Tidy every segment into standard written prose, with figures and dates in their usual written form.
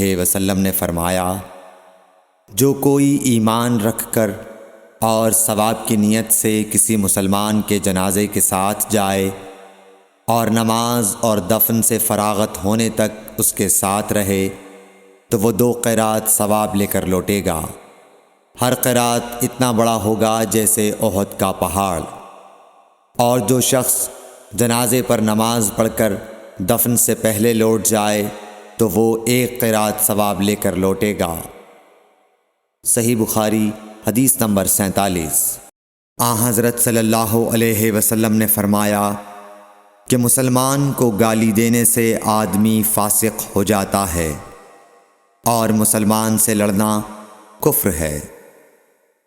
علیہ وسلم نے فرمایا، جو کوئی ایمان رکھ کر اور ثواب کی نیت سے کسی مسلمان کے جنازے کے ساتھ جائے اور نماز اور دفن سے فراغت ہونے تک اس کے ساتھ رہے تو وہ 2 قیرات ثواب لے کر لوٹے گا۔ ہر قیرات اتنا بڑا ہوگا جیسے احد کا پہاڑ۔ اور جو شخص جنازے پر نماز پڑھ کر دفن سے پہلے لوٹ جائے تو وہ 1 قیرات ثواب لے کر لوٹے گا۔ صحیح بخاری حدیث نمبر 47۔ حضرت صلی اللہ علیہ وسلم نے فرمایا کہ مسلمان کو گالی دینے سے آدمی فاسق ہو جاتا ہے اور مسلمان سے لڑنا کفر ہے۔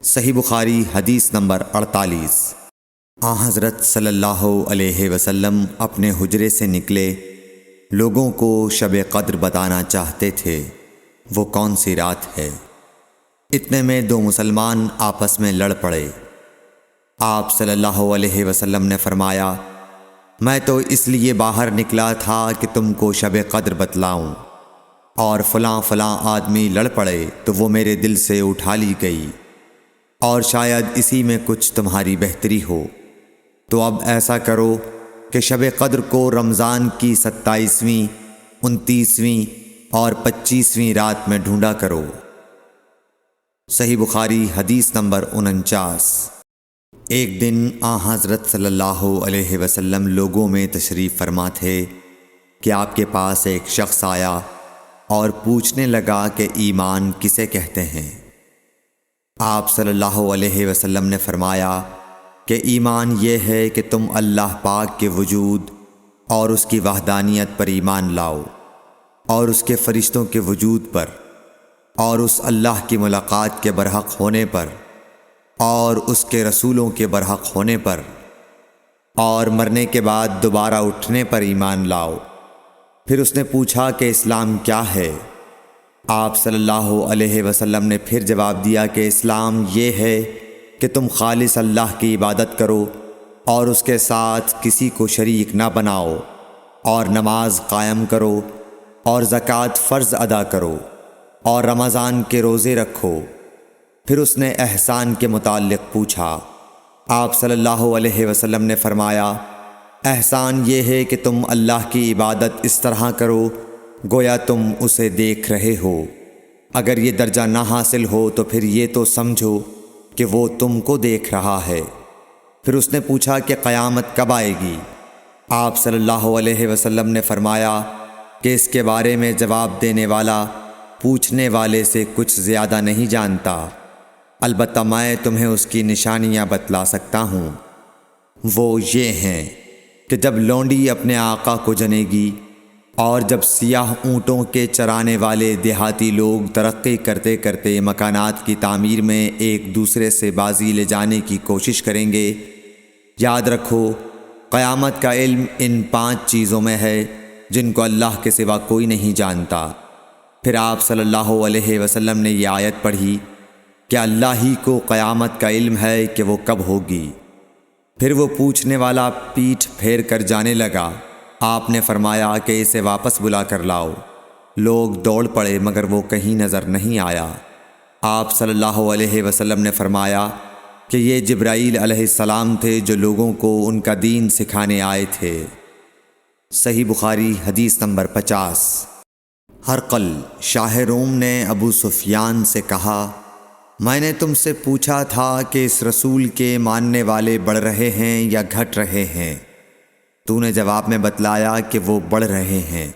صحیح بخاری حدیث نمبر 48۔ حضرت صلی اللہ علیہ وسلم اپنے حجرے سے نکلے، لوگوں کو شب قدر بتانا چاہتے تھے وہ کون سی رات ہے۔ اتنے میں 2 مسلمان آپس میں لڑ پڑے۔ آپ صلی اللہ علیہ وسلم نے فرمایا، میں تو اس لیے باہر نکلا تھا کہ تم کو شب قدر بتلاؤں، اور فلاں فلاں آدمی لڑ پڑے تو وہ میرے دل سے اٹھا لی گئی، اور شاید اسی میں کچھ تمہاری بہتری ہو، تو اب ایسا کرو کہ شب قدر کو رمضان کی 27ویں، 29ویں اور 25ویں رات میں ڈھونڈا کرو۔ صحیح بخاری حدیث نمبر 49۔ ایک دن حضرت صلی اللہ علیہ وسلم لوگوں میں تشریف فرما تھے کہ آپ کے پاس ایک شخص آیا اور پوچھنے لگا کہ ایمان کسے کہتے ہیں۔ آپ صلی اللہ علیہ وسلم نے فرمایا کہ ایمان یہ ہے کہ تم اللہ پاک کے وجود اور اس کی وحدانیت پر ایمان لاؤ، اور اس کے فرشتوں کے وجود پر، اور اس اللہ کی ملاقات کے برحق ہونے پر، اور اس کے رسولوں کے برحق ہونے پر، اور مرنے کے بعد دوبارہ اٹھنے پر ایمان لاؤ۔ پھر اس نے پوچھا کہ اسلام کیا ہے؟ آپ صلی اللہ علیہ وسلم نے پھر جواب دیا کہ اسلام یہ ہے کہ تم خالص اللہ کی عبادت کرو اور اس کے ساتھ کسی کو شریک نہ بناؤ، اور نماز قائم کرو، اور زکوٰۃ فرض ادا کرو، اور رمضان کے روزے رکھو۔ پھر اس نے احسان کے متعلق پوچھا۔ آپ صلی اللہ علیہ وسلم نے فرمایا، احسان یہ ہے کہ تم اللہ کی عبادت اس طرح کرو گویا تم اسے دیکھ رہے ہو۔ اگر یہ درجہ نہ حاصل ہو تو پھر یہ تو سمجھو کہ وہ تم کو دیکھ رہا ہے۔ پھر اس نے پوچھا کہ قیامت کب آئے گی؟ آپ صلی اللہ علیہ وسلم نے فرمایا کہ اس کے بارے میں جواب دینے والا پوچھنے والے سے کچھ زیادہ نہیں جانتا، البتہ میں تمہیں اس کی نشانیاں بتلا سکتا ہوں۔ وہ یہ ہیں کہ جب لونڈی اپنے آقا کو جنے گی، اور جب سیاہ اونٹوں کے چرانے والے دیہاتی لوگ ترقی کرتے کرتے مکانات کی تعمیر میں ایک دوسرے سے بازی لے جانے کی کوشش کریں گے، یاد رکھو قیامت کا علم ان 5 چیزوں میں ہے جن کو اللہ کے سوا کوئی نہیں جانتا۔ پھر آپ صلی اللہ علیہ وسلم نے یہ آیت پڑھی کہ اللہ ہی کو قیامت کا علم ہے کہ وہ کب ہوگی۔ پھر وہ پوچھنے والا پیٹھ پھیر کر جانے لگا۔ آپ نے فرمایا کہ اسے واپس بلا کر لاؤ۔ لوگ دوڑ پڑے مگر وہ کہیں نظر نہیں آیا۔ آپ صلی اللہ علیہ وسلم نے فرمایا کہ یہ جبرائیل علیہ السلام تھے جو لوگوں کو ان کا دین سکھانے آئے تھے۔ صحیح بخاری حدیث نمبر 50۔ ہرقل شاہ روم نے ابو سفیان سے کہا، میں نے تم سے پوچھا تھا کہ اس رسول کے ماننے والے بڑھ رہے ہیں یا گھٹ رہے ہیں؟ تو نے جواب میں بتلایا کہ وہ بڑھ رہے ہیں۔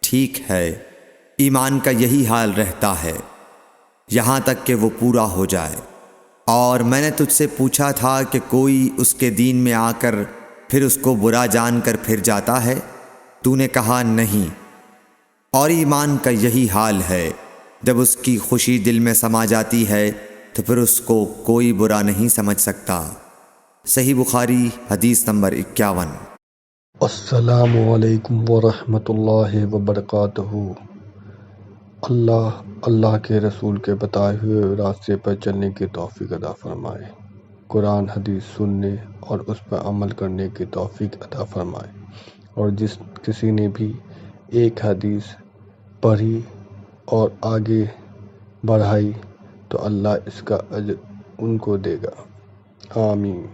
ٹھیک ہے، ایمان کا یہی حال رہتا ہے یہاں تک کہ وہ پورا ہو جائے۔ اور میں نے تجھ سے پوچھا تھا کہ کوئی اس کے دین میں آ کر پھر اس کو برا جان کر پھر جاتا ہے؟ تو نے کہا نہیں۔ اور ایمان کا یہی حال ہے، جب اس کی خوشی دل میں سما جاتی ہے تو پھر اس کو کوئی برا نہیں سمجھ سکتا۔ صحیح بخاری حدیث نمبر 51۔ السلام علیکم ورحمۃ اللہ وبرکاتہ۔ اللہ کے رسول کے بتائے ہوئے راستے پر چلنے کی توفیق عطا فرمائے، قرآن حدیث سننے اور اس پر عمل کرنے کی توفیق عطا فرمائے، اور جس کسی نے بھی ایک حدیث پڑھی اور آگے بڑھائی تو اللہ اس کا اجر ان کو دے گا۔ آمین۔